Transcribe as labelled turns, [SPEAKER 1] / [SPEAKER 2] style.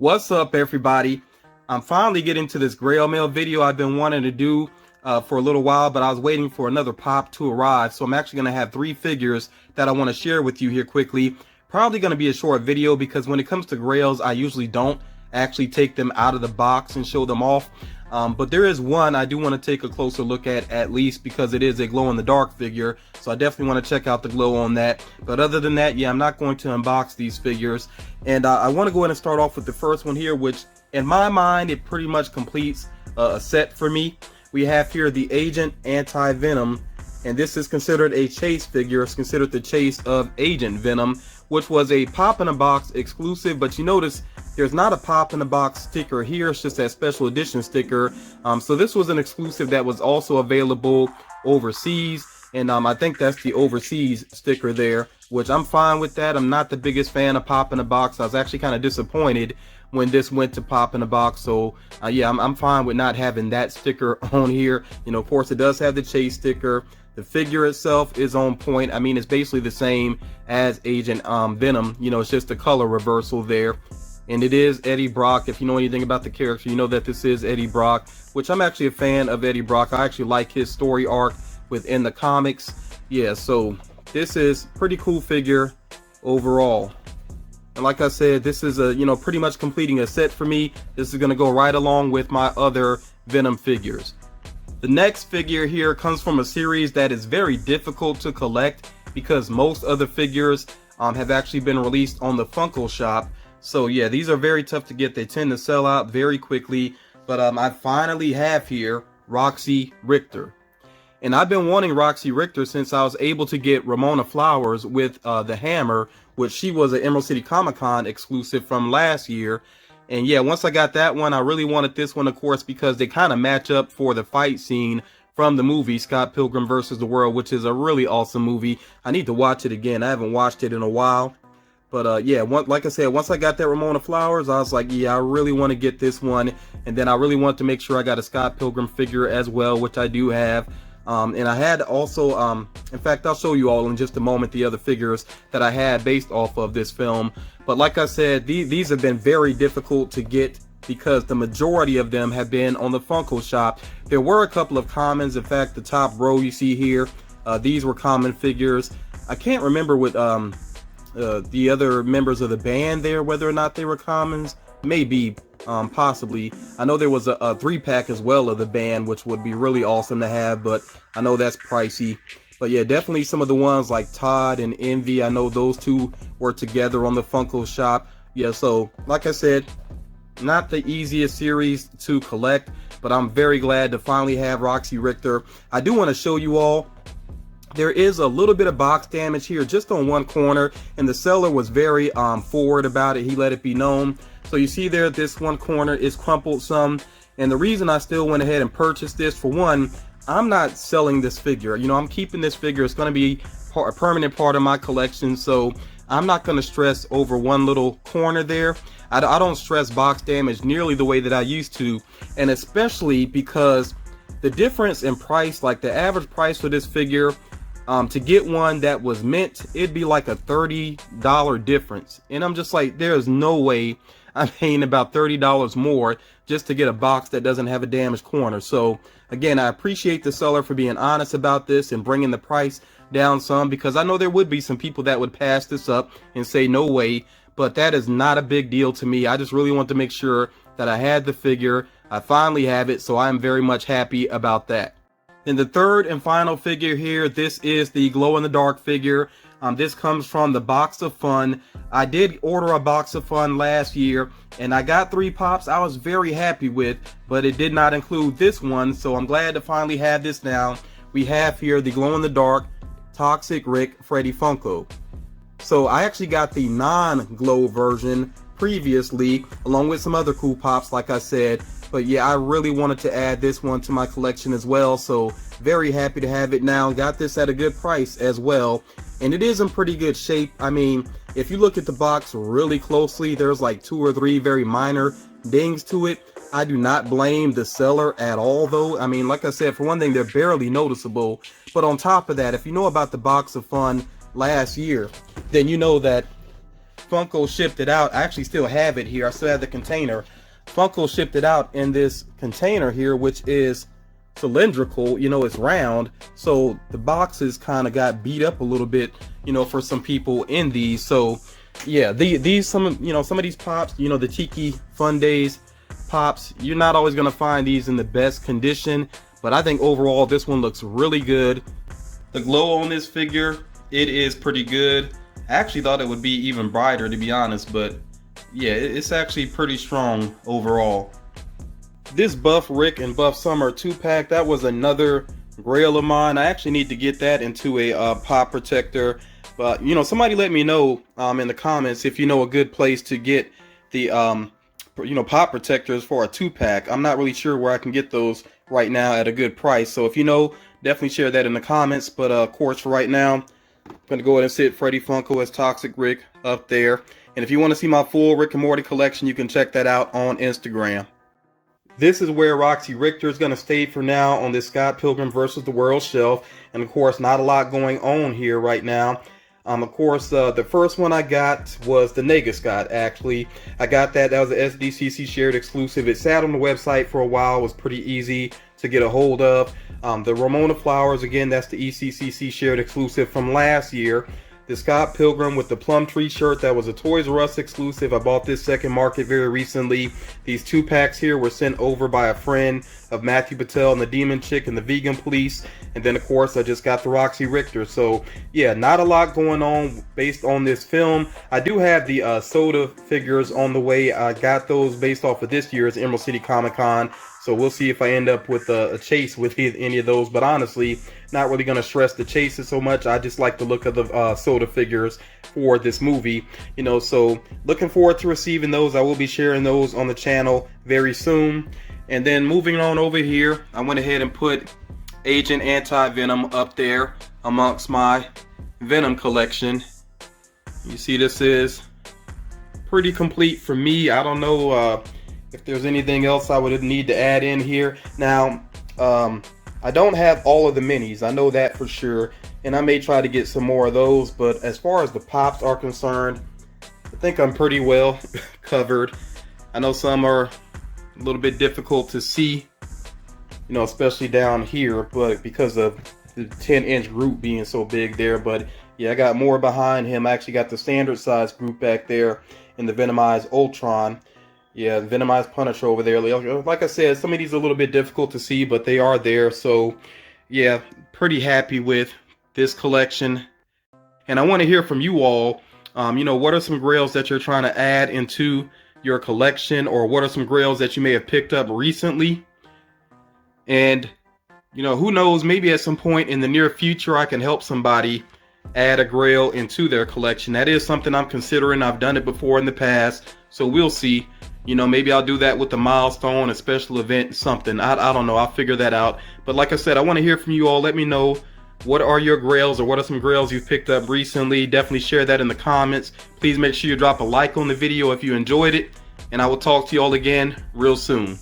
[SPEAKER 1] What's up, everybody? I'm finally getting to this Grail mail video I've been wanting to do for a little while, but I was waiting for another pop to arrive. So I'm actually going to have 3 figures that I want to share with you here quickly. Probably going to be a short video because when it comes to Grails, I usually don't actually take them out of the box and show them off. But there is one I do want to take a closer look at least because it is a glow-in-the-dark figure. So I definitely want to check out the glow on that. But other than that, yeah, I'm not going to unbox these figures. And I want to go ahead and start off with the first one here, which in my mind, it pretty much completes a set for me. We have here the Agent Anti-Venom, and this is considered a chase figure. It's considered the chase of Agent Venom, which was a pop-in-a-box exclusive, but you notice there's not a pop-in-a-box sticker here. It's just that special edition sticker. So this was an exclusive that was also available overseas, and I think that's the overseas sticker there, which I'm fine with that. I'm not the biggest fan of pop-in-a-box. I was actually kind of disappointed when this went to pop-in-a-box. So yeah, I'm fine with not having that sticker on here. You know, of course, it does have the chase sticker. The figure itself is on point. I mean, it's basically the same as Agent Venom. You know, it's just a color reversal there. And it is Eddie Brock. If you know anything about the character, you know that this is Eddie Brock, which I'm actually a fan of Eddie Brock. I actually like his story arc within the comics. Yeah, so this is pretty cool figure overall. And like I said, this is a, you know, pretty much completing a set for me. This is going to go right along with my other Venom figures. The next figure here comes from a series that is very difficult to collect because most other figures have actually been released on the Funko shop. So yeah, these are very tough to get. They tend to sell out very quickly. But I finally have here Roxy Richter. And I've been wanting Roxy Richter since I was able to get Ramona Flowers with the hammer, which she was an Emerald City Comic Con exclusive from last year. And yeah, once I got that one, I really wanted this one, of course, because they kind of match up for the fight scene from the movie Scott Pilgrim vs. the World, which is a really awesome movie. I need to watch it again. I haven't watched it in a while. But yeah, like I said, once I got that Ramona Flowers, I was like, yeah, I really want to get this one. And then I really want to make sure I got a Scott Pilgrim figure as well, which I do have. And I had also, in fact, I'll show you all in just a moment the other figures that I had based off of this film. But like I said, these have been very difficult to get because the majority of them have been on the Funko shop. There were a couple of commons. In fact, the top row you see here, these were common figures. I can't remember with the other members of the band there, whether or not they were commons. Maybe, possibly. I know there was a 3-pack as well of the band, which would be really awesome to have, but I know that's pricey. But yeah, definitely some of the ones like Todd and Envy, I know those two were together on the Funko shop. Yeah, so like I said, not the easiest series to collect, but I'm very glad to finally have Roxy Richter. I do want to show you all, there is a little bit of box damage here just on one corner, and the seller was very forward about it. He let it be known. So you see there, this one corner is crumpled some, and the reason I still went ahead and purchased this, for one, I'm not selling this figure. You know, I'm keeping this figure. It's going to be a permanent part of my collection, so I'm not going to stress over one little corner there. I don't stress box damage nearly the way that I used to, and especially because the difference in price, like the average price for this figure, to get one that was mint, it'd be like a $30 difference. And I'm just like, there's no way I'm paying about $30 more just to get a box that doesn't have a damaged corner. So again, I appreciate the seller for being honest about this and bringing the price down some, because I know there would be some people that would pass this up and say no way, but that is not a big deal to me. I just really want to make sure that I had the figure. I finally have it, so I'm very much happy about that. Then the third and final figure here, this is the glow-in-the-dark figure. This comes from the Box of Fun. I did order a Box of Fun last year, and I got 3 pops I was very happy with, but it did not include this one, so I'm glad to finally have this now. We have here the glow-in-the-dark Toxic Rick Freddy Funko. So I actually got the non-glow version previously, along with some other cool pops, like I said. But yeah, I really wanted to add this one to my collection as well, so very happy to have it now. Got this at a good price as well, and it is in pretty good shape. I mean, if you look at the box really closely, there's like 2 or 3 very minor dings to it. I do not blame the seller at all, though. I mean, like I said, for one thing, they're barely noticeable. But on top of that, if you know about the Box of Fun last year, then you know that Funko shipped it out. I actually still have it here. I still have the container. Funko shipped it out in this container here, which is cylindrical, you know, it's round, so the boxes kind of got beat up a little bit, you know, for some people in these. So yeah, some of these pops, you know, the Tiki Fun Days pops, you're not always going to find these in the best condition, but I think overall this one looks really good. The glow on this figure, it is pretty good. I actually thought it would be even brighter, to be honest, but yeah, it's actually pretty strong overall. This Buff Rick and Buff Summer 2-pack, that was another Grail of mine. I actually need to get that into a pop protector. But, you know, somebody let me know in the comments if you know a good place to get the, you know, pop protectors for a 2-pack. I'm not really sure where I can get those right now at a good price. So if you know, definitely share that in the comments. But, of course, for right now, I'm going to go ahead and sit Freddy Funko as Toxic Rick up there. And if you want to see my full Rick and Morty collection, you can check that out on Instagram. This is where Roxy Richter is going to stay for now on this Scott Pilgrim versus the World shelf. And of course, not a lot going on here right now. Of course, the first one I got was the Nega Scott, actually. I got that. That was an SDCC shared exclusive. It sat on the website for a while. It was pretty easy to get a hold of. The Ramona Flowers, again, that's the ECCC shared exclusive from last year. The Scott Pilgrim with the Plum Tree shirt, that was a Toys R Us exclusive. I bought this second market very recently. These 2-packs here were sent over by a friend of Matthew Patel and the Demon Chick and the Vegan Police. And then, of course, I just got the Roxy Richter. So, yeah, not a lot going on based on this film. I do have the soda figures on the way. I got those based off of this year's Emerald City Comic Con. So we'll see if I end up with a chase with any of those. But honestly, not really going to stress the chases so much. I just like the look of the soda figures for this movie. You know, so looking forward to receiving those. I will be sharing those on the channel very soon. And then moving on over here, I went ahead and put Agent Anti-Venom up there amongst my Venom collection. You see, this is pretty complete for me. I don't know if there's anything else I would need to add in here. Now, I don't have all of the minis, I know that for sure, and I may try to get some more of those, but as far as the pops are concerned, I think I'm pretty well covered. I know some are a little bit difficult to see, you know, especially down here, but because of the 10-inch group being so big there. But yeah, I got more behind him. I actually got the standard size group back there in the Venomized Ultron. Yeah, Venomized Punisher over there. Like I said, some of these are a little bit difficult to see, but they are there. So yeah, pretty happy with this collection. And I want to hear from you all. You know, what are some grails that you're trying to add into your collection, or what are some grails that you may have picked up recently? And, you know, who knows, maybe at some point in the near future I can help somebody add a grail into their collection. That is something I'm considering. I've done it before in the past, so we'll see. You know, maybe I'll do that with a milestone, a special event, something. I don't know. I'll figure that out. But like I said, I want to hear from you all. Let me know, what are your grails, or what are some grails you've picked up recently? Definitely share that in the comments. Please make sure you drop a like on the video if you enjoyed it. And I will talk to you all again real soon.